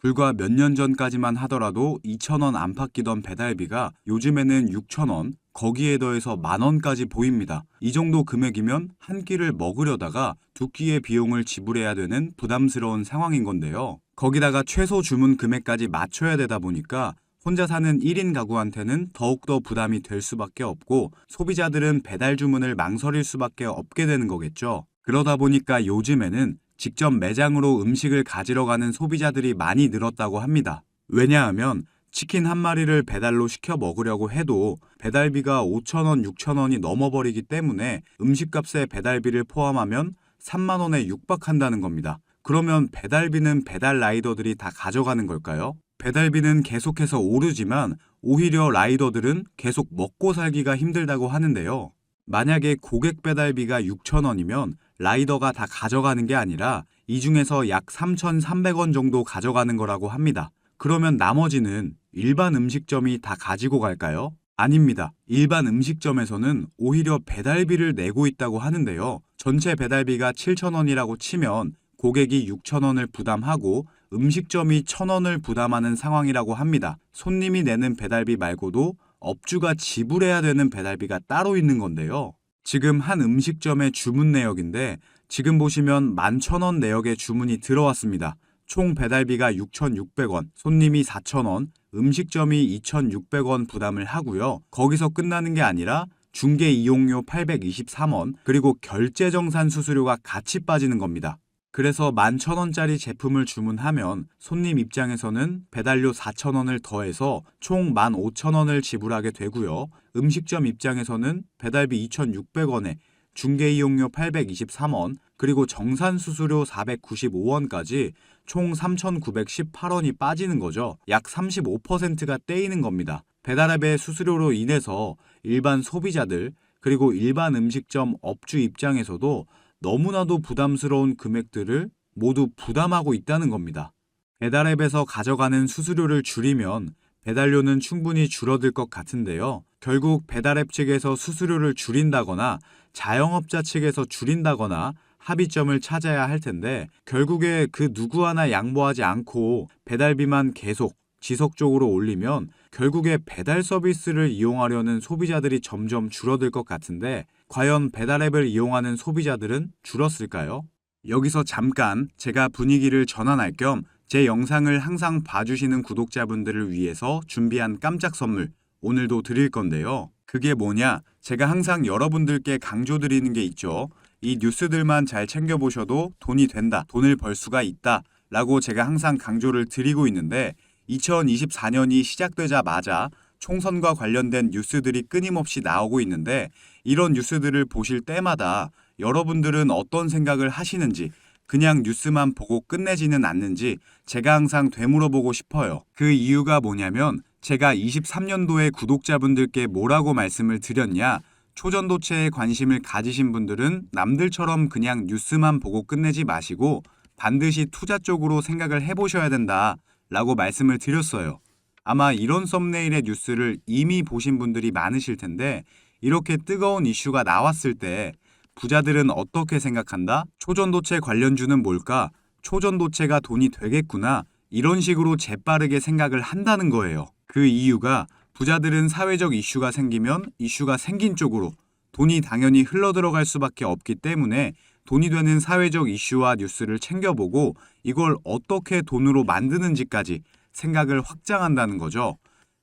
불과 몇 년 전까지만 하더라도 2,000원 안팎이던 배달비가 요즘에는 6,000원, 거기에 더해서 10,000원까지 보입니다. 이 정도 금액이면 한 끼를 먹으려다가 두 끼의 비용을 지불해야 되는 부담스러운 상황인 건데요. 거기다가 최소 주문 금액까지 맞춰야 되다 보니까 혼자 사는 1인 가구한테는 더욱더 부담이 될 수밖에 없고, 소비자들은 배달 주문을 망설일 수밖에 없게 되는 거겠죠. 그러다 보니까 요즘에는 직접 매장으로 음식을 가지러 가는 소비자들이 많이 늘었다고 합니다. 왜냐하면 치킨 한 마리를 배달로 시켜 먹으려고 해도 배달비가 5,000원, 6,000원이 넘어버리기 때문에 음식값에 배달비를 포함하면 3만 원에 육박한다는 겁니다. 그러면 배달비는 배달 라이더들이 다 가져가는 걸까요? 배달비는 계속해서 오르지만 오히려 라이더들은 계속 먹고 살기가 힘들다고 하는데요. 만약에 고객 배달비가 6,000원이면 라이더가 다 가져가는 게 아니라 이 중에서 약 3,300원 정도 가져가는 거라고 합니다. 그러면 나머지는 일반 음식점이 다 가지고 갈까요? 아닙니다. 일반 음식점에서는 오히려 배달비를 내고 있다고 하는데요. 전체 배달비가 7,000원이라고 치면 고객이 6,000원을 부담하고 음식점이 1,000원을 부담하는 상황이라고 합니다. 손님이 내는 배달비 말고도 업주가 지불해야 되는 배달비가 따로 있는 건데요. 지금 한 음식점의 주문 내역인데 지금 보시면 11,000원 내역의 주문이 들어왔습니다. 총 배달비가 6,600원, 손님이 4,000원, 음식점이 2,600원 부담을 하고요. 거기서 끝나는 게 아니라 중개 이용료 823원, 그리고 결제정산 수수료가 같이 빠지는 겁니다. 그래서 11,000원짜리 제품을 주문하면 손님 입장에서는 배달료 4,000원을 더해서 총 15,000원을 지불하게 되고요. 음식점 입장에서는 배달비 2,600원에 중개이용료 823원, 그리고 정산수수료 495원까지 총 3,918원이 빠지는 거죠. 약 35%가 떼이는 겁니다. 배달앱의 수수료로 인해서 일반 소비자들, 그리고 일반 음식점 업주 입장에서도 너무나도 부담스러운 금액들을 모두 부담하고 있다는 겁니다. 배달앱에서 가져가는 수수료를 줄이면 배달료는 충분히 줄어들 것 같은데요. 결국 배달앱 측에서 수수료를 줄인다거나 자영업자 측에서 줄인다거나 합의점을 찾아야 할 텐데, 결국에 그 누구 하나 양보하지 않고 배달비만 계속 지속적으로 올리면 결국에 배달 서비스를 이용하려는 소비자들이 점점 줄어들 것 같은데, 과연 배달앱을 이용하는 소비자들은 줄었을까요? 여기서 잠깐 제가 분위기를 전환할 겸 제 영상을 항상 봐주시는 구독자분들을 위해서 준비한 깜짝 선물 오늘도 드릴 건데요. 그게 뭐냐? 제가 항상 여러분들께 강조드리는 게 있죠. 이 뉴스들만 잘 챙겨보셔도 돈이 된다, 돈을 벌 수가 있다 라고 제가 항상 강조를 드리고 있는데, 2024년이 시작되자마자 총선과 관련된 뉴스들이 끊임없이 나오고 있는데, 이런 뉴스들을 보실 때마다 여러분들은 어떤 생각을 하시는지, 그냥 뉴스만 보고 끝내지는 않는지 제가 항상 되물어보고 싶어요. 그 이유가 뭐냐면, 제가 23년도에 구독자분들께 뭐라고 말씀을 드렸냐? 초전도체에 관심을 가지신 분들은 남들처럼 그냥 뉴스만 보고 끝내지 마시고 반드시 투자 쪽으로 생각을 해보셔야 된다 라고 말씀을 드렸어요. 아마 이런 썸네일의 뉴스를 이미 보신 분들이 많으실 텐데, 이렇게 뜨거운 이슈가 나왔을 때 부자들은 어떻게 생각한다? 초전도체 관련주는 뭘까? 초전도체가 돈이 되겠구나. 이런 식으로 재빠르게 생각을 한다는 거예요. 그 이유가 부자들은 사회적 이슈가 생기면 이슈가 생긴 쪽으로 돈이 당연히 흘러들어갈 수밖에 없기 때문에 돈이 되는 사회적 이슈와 뉴스를 챙겨보고 이걸 어떻게 돈으로 만드는지까지 생각을 확장한다는 거죠.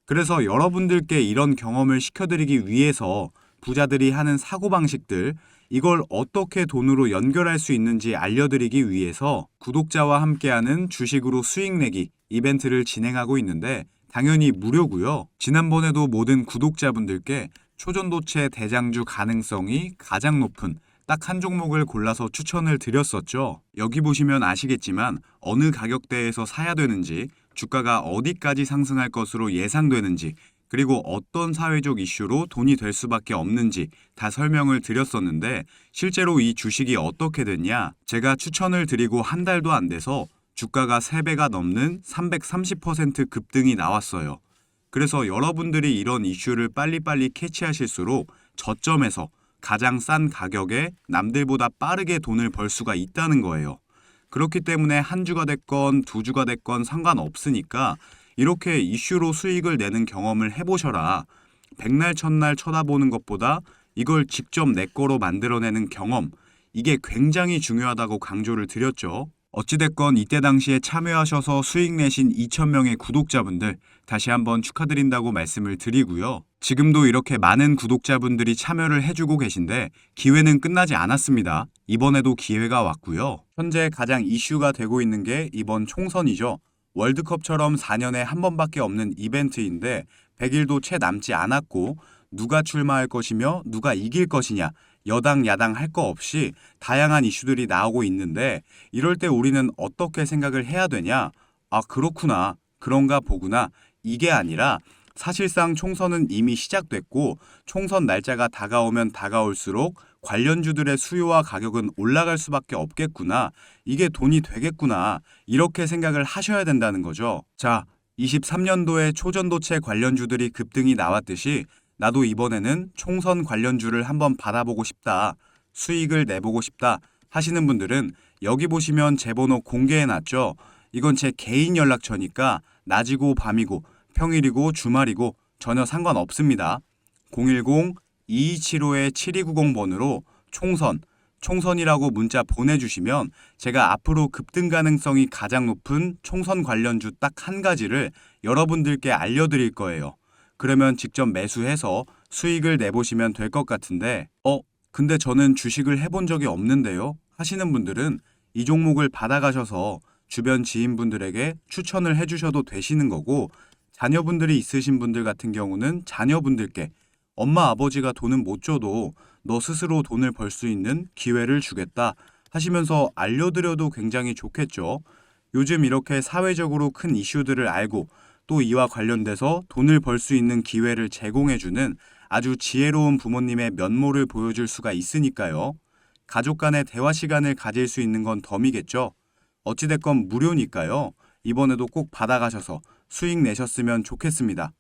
그래서 여러분들께 이런 경험을 시켜드리기 위해서 부자들이 하는 사고방식들, 이걸 어떻게 돈으로 연결할 수 있는지 알려드리기 위해서 구독자와 함께하는 주식으로 수익 내기 이벤트를 진행하고 있는데, 당연히 무료고요. 지난번에도 모든 구독자분들께 초전도체 대장주 가능성이 가장 높은 딱 한 종목을 골라서 추천을 드렸었죠. 여기 보시면 아시겠지만 어느 가격대에서 사야 되는지, 주가가 어디까지 상승할 것으로 예상되는지, 그리고 어떤 사회적 이슈로 돈이 될 수밖에 없는지 다 설명을 드렸었는데, 실제로 이 주식이 어떻게 됐냐? 제가 추천을 드리고 한 달도 안 돼서 주가가 3배가 넘는 330% 급등이 나왔어요. 그래서 여러분들이 이런 이슈를 빨리빨리 캐치하실수록 저점에서 가장 싼 가격에 남들보다 빠르게 돈을 벌 수가 있다는 거예요. 그렇기 때문에 한 주가 됐건 두 주가 됐건 상관없으니까 이렇게 이슈로 수익을 내는 경험을 해보셔라. 백날 첫날 쳐다보는 것보다 이걸 직접 내 거로 만들어내는 경험, 이게 굉장히 중요하다고 강조를 드렸죠. 어찌됐건 이때 당시에 참여하셔서 수익 내신 2,000명의 구독자분들 다시 한번 축하드린다고 말씀을 드리고요. 지금도 이렇게 많은 구독자분들이 참여를 해주고 계신데 기회는 끝나지 않았습니다. 이번에도 기회가 왔고요. 현재 가장 이슈가 되고 있는 게 이번 총선이죠. 월드컵처럼 4년에 한 번밖에 없는 이벤트인데 100일도 채 남지 않았고 누가 출마할 것이며 누가 이길 것이냐, 여당 야당 할 거 없이 다양한 이슈들이 나오고 있는데 이럴 때 우리는 어떻게 생각을 해야 되냐? 아, 그렇구나, 그런가 보구나, 이게 아니라 사실상 총선은 이미 시작됐고 총선 날짜가 다가오면 다가올수록 관련주들의 수요와 가격은 올라갈 수밖에 없겠구나, 이게 돈이 되겠구나, 이렇게 생각을 하셔야 된다는 거죠. 자, 23년도에 초전도체 관련주들이 급등이 나왔듯이 나도 이번에는 총선 관련주를 한번 받아보고 싶다, 수익을 내보고 싶다 하시는 분들은 여기 보시면 제 번호 공개해놨죠. 이건 제 개인 연락처니까 낮이고 밤이고 평일이고 주말이고 전혀 상관없습니다. 010-2275-7290번으로 총선이라고 문자 보내주시면 제가 앞으로 급등 가능성이 가장 높은 총선 관련주 딱 한 가지를 여러분들께 알려드릴 거예요. 그러면 직접 매수해서 수익을 내보시면 될 것 같은데 근데 저는 주식을 해본 적이 없는데요 하시는 분들은 이 종목을 받아가셔서 주변 지인분들에게 추천을 해주셔도 되시는 거고, 자녀분들이 있으신 분들 같은 경우는 자녀분들께 엄마 아버지가 돈은 못 줘도 너 스스로 돈을 벌 수 있는 기회를 주겠다 하시면서 알려드려도 굉장히 좋겠죠. 요즘 이렇게 사회적으로 큰 이슈들을 알고 또 이와 관련돼서 돈을 벌 수 있는 기회를 제공해주는 아주 지혜로운 부모님의 면모를 보여줄 수가 있으니까요. 가족 간의 대화 시간을 가질 수 있는 건 덤이겠죠. 어찌됐건 무료니까요. 이번에도 꼭 받아가셔서 수익 내셨으면 좋겠습니다.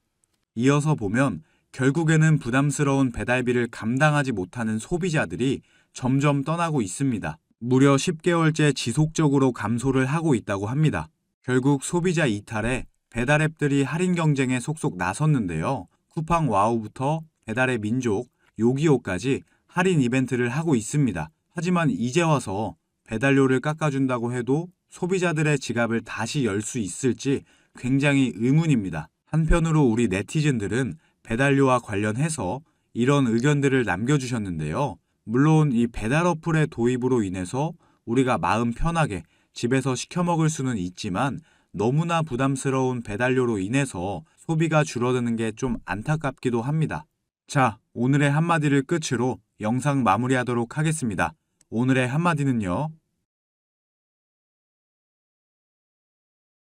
이어서 보면 결국에는 부담스러운 배달비를 감당하지 못하는 소비자들이 점점 떠나고 있습니다. 무려 10개월째 지속적으로 감소를 하고 있다고 합니다. 결국 소비자 이탈에 배달앱들이 할인 경쟁에 속속 나섰는데요. 쿠팡 와우부터 배달의 민족, 요기요까지 할인 이벤트를 하고 있습니다. 하지만 이제 와서 배달료를 깎아준다고 해도 소비자들의 지갑을 다시 열 수 있을지 굉장히 의문입니다. 한편으로 우리 네티즌들은 배달료와 관련해서 이런 의견들을 남겨주셨는데요. 물론 이 배달 어플의 도입으로 인해서 우리가 마음 편하게 집에서 시켜 먹을 수는 있지만 너무나 부담스러운 배달료로 인해서 소비가 줄어드는 게 좀 안타깝기도 합니다. 자, 오늘의 한마디를 끝으로 영상 마무리하도록 하겠습니다. 오늘의 한마디는요.